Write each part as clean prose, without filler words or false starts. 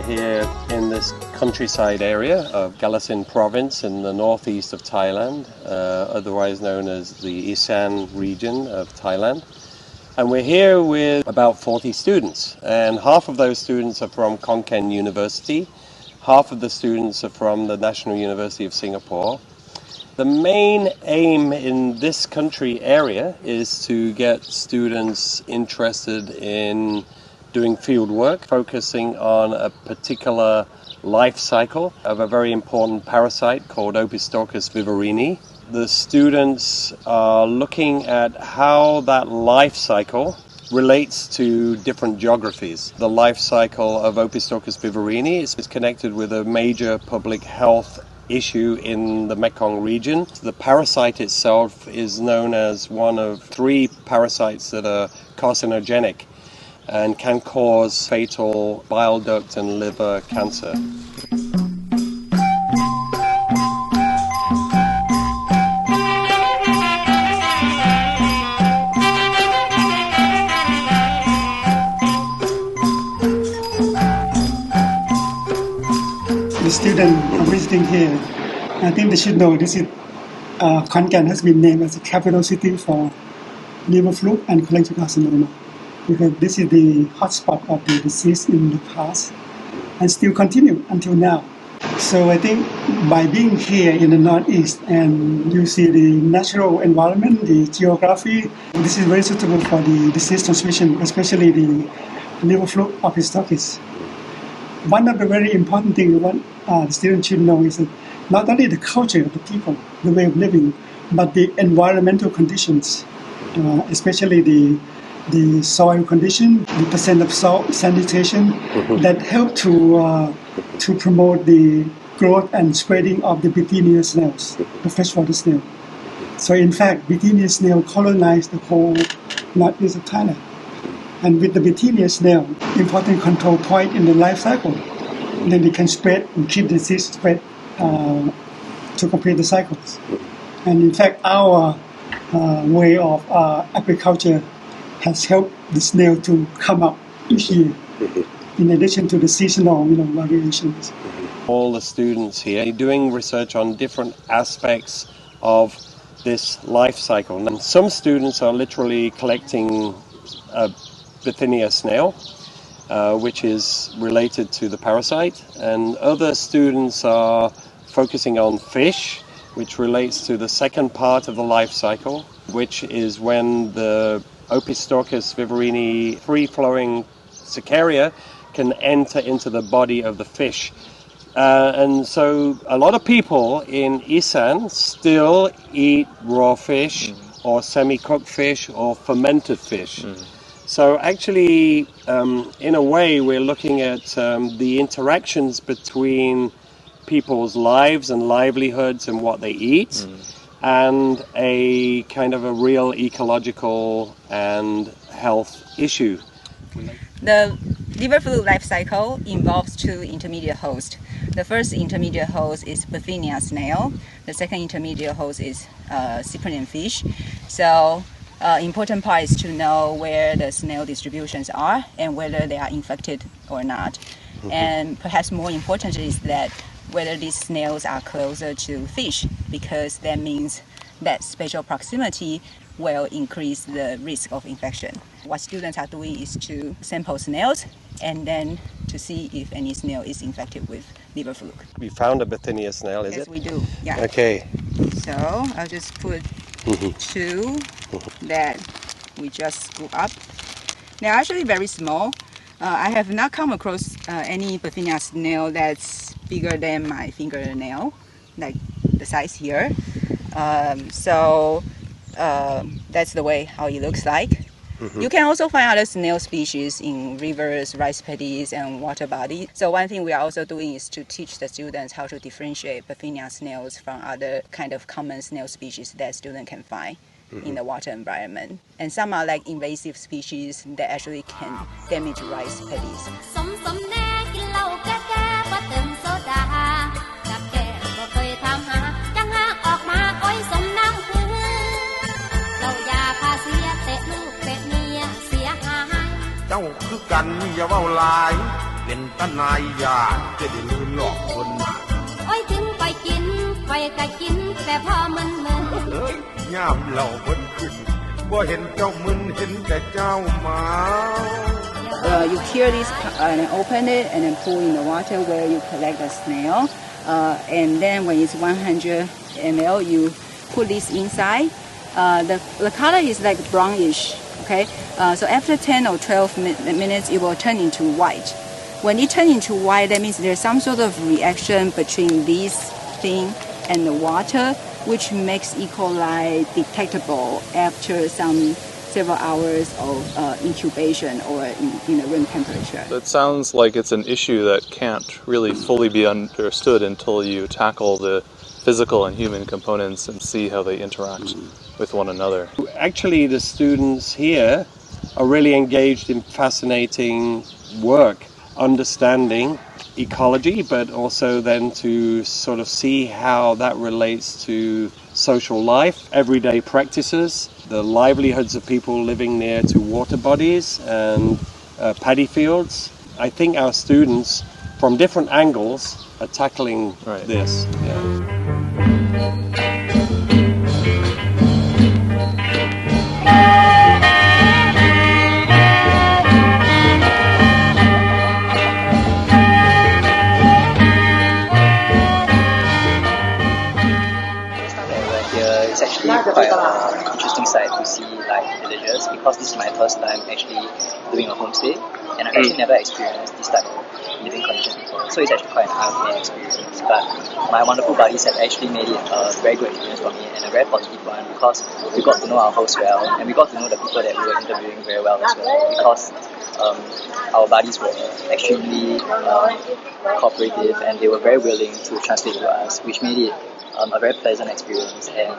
here in this countryside area of Galasin province in the northeast of Thailand, otherwise known as the Isan region of Thailand. And we're here with about 40 students, and half of those students are from Khon Kaen University, half of the students are from the National University of Singapore. The main aim in this country area is to get students interested in doing field work, focusing on a particular life cycle of a very important parasite called Opisthochus viverrini. The students are looking at how that life cycle relates to different geographies. The life cycle of Opisthochus viverrini is connected with a major public health issue in the Mekong region. The parasite itself is known as one of 3 parasites that are carcinogenic and can cause fatal bile duct and liver cancer. The students are visiting here. I think they should know this is Khon Kaen has been named as the capital city for liver fluke and cholangiocarcinoma, because this is the hotspot of the disease in the past and still continue until now. So I think by being here in the northeast and you see the natural environment, the geography, this is very suitable for the disease transmission, especially the liver fluke of Opisthochus. One of the very important things what the students should know is that not only the culture of the people, the way of living, but the environmental conditions, especially the soil condition, the percent of salt, sanitation, that help to promote the growth and spreading of the Bithynia snails, the freshwater snail. So in fact, Bithynia snail colonized the whole northeast of Thailand. And with the Bithynia snail, important control point in the life cycle, then they can spread and keep the disease spread to complete the cycles. And in fact, our way of agriculture has helped the snail to come up each year, in addition to the seasonal variations. All the students here are doing research on different aspects of this life cycle. And some students are literally collecting Bithynia snail, which is related to the parasite, and other students are focusing on fish, which relates to the second part of the life cycle, which is when the Opisthochus viverrini free-flowing cercaria can enter into the body of the fish. And so a lot of people in Isan still eat raw fish or semi-cooked fish or fermented fish. So actually, in a way, we're looking at the interactions between people's lives and livelihoods and what they eat, and a kind of a real ecological and health issue. The liver fluke life cycle involves 2 intermediate hosts. The first intermediate host is Bithynia snail. The second intermediate host is cyprinian fish. So important part is to know where the snail distributions are and whether they are infected or not. And perhaps more important is that whether these snails are closer to fish, because that means that spatial proximity will increase the risk of infection. What students are doing is to sample snails and then to see if any snail is infected with liver fluke. We found a Bithynia snail, is it? Yes, we do. Yeah. Okay. So I'll just put 2 that we just scoop up. They're actually very small. I have not come across any Bithynia snail that's bigger than my fingernail, like the size here. So that's the way how it looks like. You can also find other snail species in rivers, rice paddies, and water bodies. So one thing we are also doing is to teach the students how to differentiate Bithynia snails from other kind of common snail species that students can find in the water environment. And some are like invasive species that actually can damage rice paddies. จ้าคือกันอย่าเว้าหลาย เป็นตะนายยากจะได้ลืมหลอกคนโอ้ยถึงไปกินไปก็กินแต่พอมันเฮ้ยย่ามเหล่าคนขึ้นบ่เห็นเจ้ามึนเห็นแต่เจ้าเมา You cure this and then open it and then pour in the water where you collect the snail. And then when it's 100 ml, you put this inside. The color is like brownish. Okay. So after 10 or 12 minutes, it will turn into white. When it turns into white, that means there's some sort of reaction between this thing and the water, which makes E. coli detectable after several hours of incubation or in a room temperature. It sounds like it's an issue that can't really fully be understood until you tackle the physical and human components and see how they interact with one another. Actually, the students here are really engaged in fascinating work, understanding ecology, but also then to sort of see how that relates to social life, everyday practices, the livelihoods of people living near to water bodies and paddy fields. I think our students, from different angles, are tackling this. Yeah. It's actually quite an interesting sight to see like villagers, because this is my first time actually doing a homestay, and I've actually never experienced this type of living conditions before. So it's actually quite an eye-opening experience. But my wonderful buddies have actually made it a very good experience for me and a very positive one, because we got to know our hosts well, and we got to know the people that we were interviewing very well as well, because our buddies were extremely cooperative, and they were very willing to translate to us, which made it a very pleasant experience, and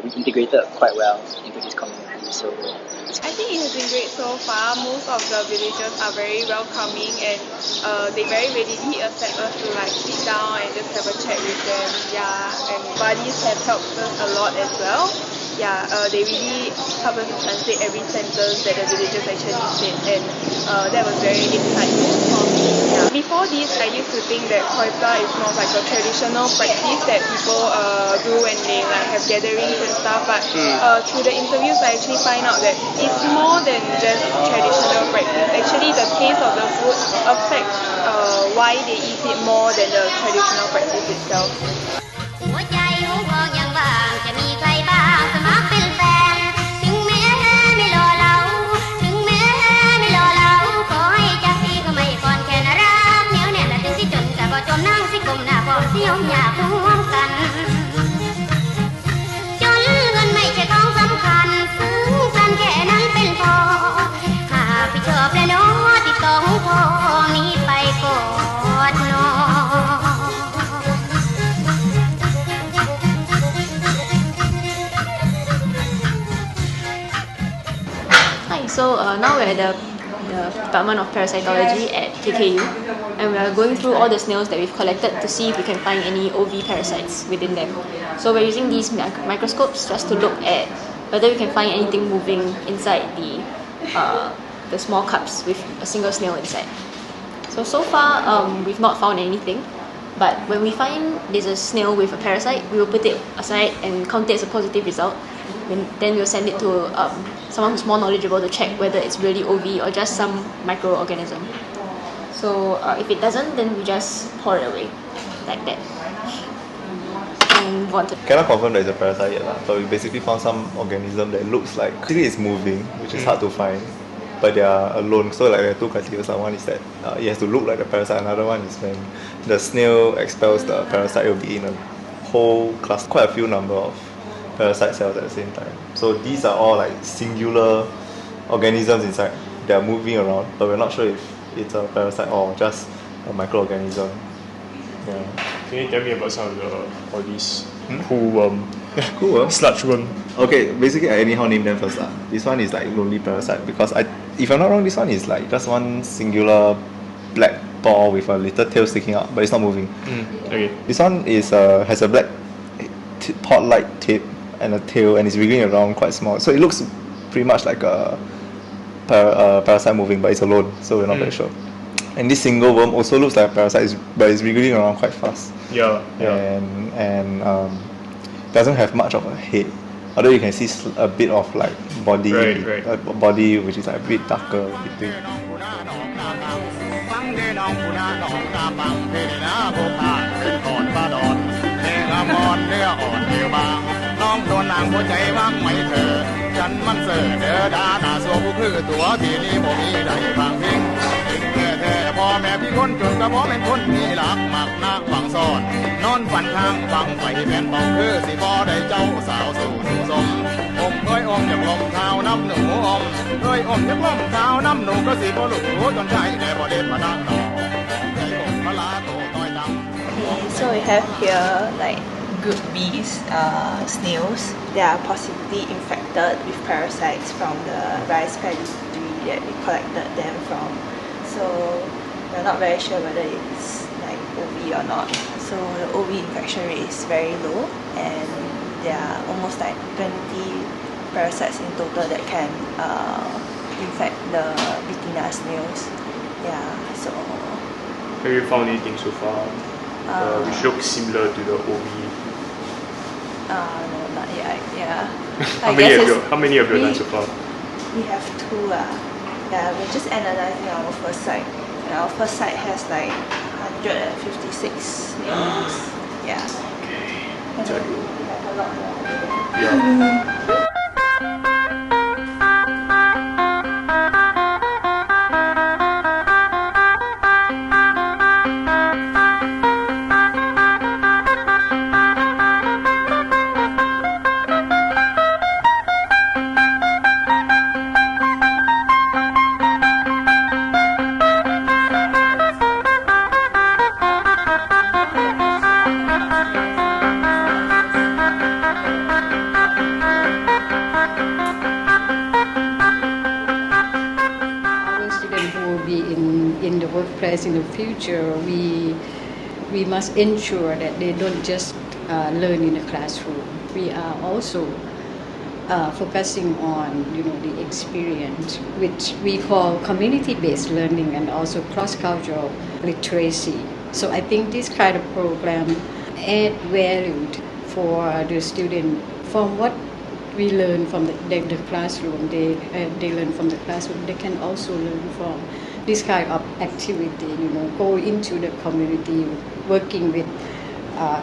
we integrated quite well into this community. So I think it has been great so far. Most of the villagers are very welcoming, and they very readily accept us to like sit down and just have a chat with them. Yeah, and buddies have helped us a lot as well. Yeah, they really help us to translate every sentence that the villagers actually said, and that was very insightful for me. Yeah. Before this, I used to think that koipa is more like a traditional practice that people do when they like have gatherings and stuff. But through the interviews, I actually find out that it's more than just traditional practice. Actually, the taste of the food affects why they eat it more than the traditional practice itself. So now we're at the Department of Parasitology at KKU, and we are going through all the snails that we've collected to see if we can find any OV parasites within them. So we're using these microscopes just to look at whether we can find anything moving inside the small cups with a single snail inside. So far we've not found anything, but when we find there's a snail with a parasite, we will put it aside and count it as a positive result. Then we'll send it to someone who's more knowledgeable to check whether it's really OV or just some microorganism. So if it doesn't, then we just pour it away like that. And cannot confirm that it's a parasite yet, but we basically found some organism that looks like it's moving, which is hard to find, but they are alone. So like there are two criteria. One is that it has to look like the parasite. Another one is when the snail expels the parasite, it will be in a whole cluster, quite a few number of parasite cells at the same time. So these are all like singular organisms inside. They are moving around, but we're not sure if it's a parasite or just a microorganism. Yeah. Can you tell me about some of all these cool cool sludge worm? Okay, basically I anyhow name them first. This one is like lonely parasite, because if I'm not wrong, this one is like just one singular black ball with a little tail sticking out, but it's not moving. Okay. This one is has a black pod-like tip and a tail, and it's wriggling around quite small. So it looks pretty much like a parasite moving, but it's alone, so we're not very sure. And this single worm also looks like a parasite, but it's wriggling around quite fast. Yeah. And doesn't have much of a head. Although you can see a bit of like body, body which is like a bit darker between. น้องโดนนางหัวใจว่างไหมเธอฉันมันเสือเด้อดาหน้าสัวผู้คือตัวที่นี่บ่มีใดฟังเพลงถึงแท้พ่อแม่พี่คนจนก็บ่เป็นคนมีหลักมักนักฝังซ่อนนอนฝันทางฟังไปแผ่นบอกคือสิบ่ได้เจ้าสาวสู่สมอมเคยอมจากลมเท้าน้ำหนูอมเคยอมจากลมเท้าน้ำหนูก็สิบ่ลุกรู้จนใจแต่บ่ได้มาดักต่อใจผมพลาโตต้อยดำ So we have here like good bees, snails. They are possibly infected with parasites from the rice paddy that we collected them from. So we're not very sure whether it's like OV or not. So the OV infection rate is very low, and there are almost like 20 parasites in total that can infect the Vitina snails. Yeah. So. Have you found anything so far which looks similar to the OV? No, not yet. Yeah. How many have you done so far? We have 2. Yeah, we're just analyzing our first site. And our first site has like 156 snails. Yeah. Okay. And then we have a lot more. Yeah. In the workplace in the future, we must ensure that they don't just learn in the classroom. We are also focusing on the experience, which we call community-based learning and also cross-cultural literacy. So I think this kind of program add value for the student from what we learn from the classroom. They learn from the classroom. They can also learn from this kind of activity, go into the community, working with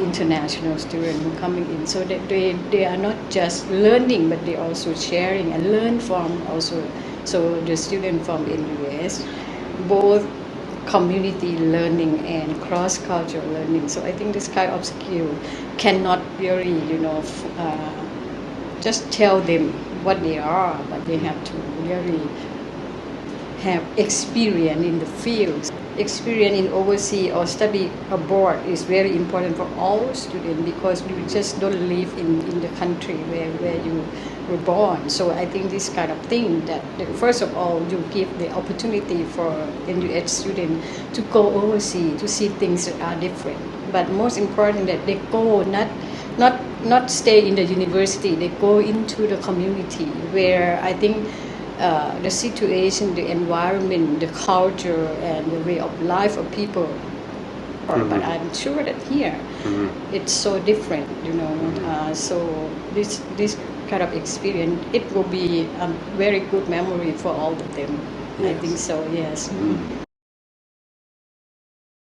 international students who coming in, so that they are not just learning, but they also sharing and learn from also. So the student from in US, both community learning and cross-cultural learning. So I think this kind of skill cannot really, just tell them what they are, but they have to really have experience in the fields. Experience in overseas or study abroad is very important for all students, because you just don't live in the country where you were born. So I think this kind of thing that first of all you give the opportunity for NUH students to go overseas to see things that are different. But most important that they go not stay in the university, they go into the community where I think the situation, the environment, the culture, and the way of life of people. But I'm sure that here it's so different, so this kind of experience, it will be a very good memory for all of them. Yeah. I think so, yes.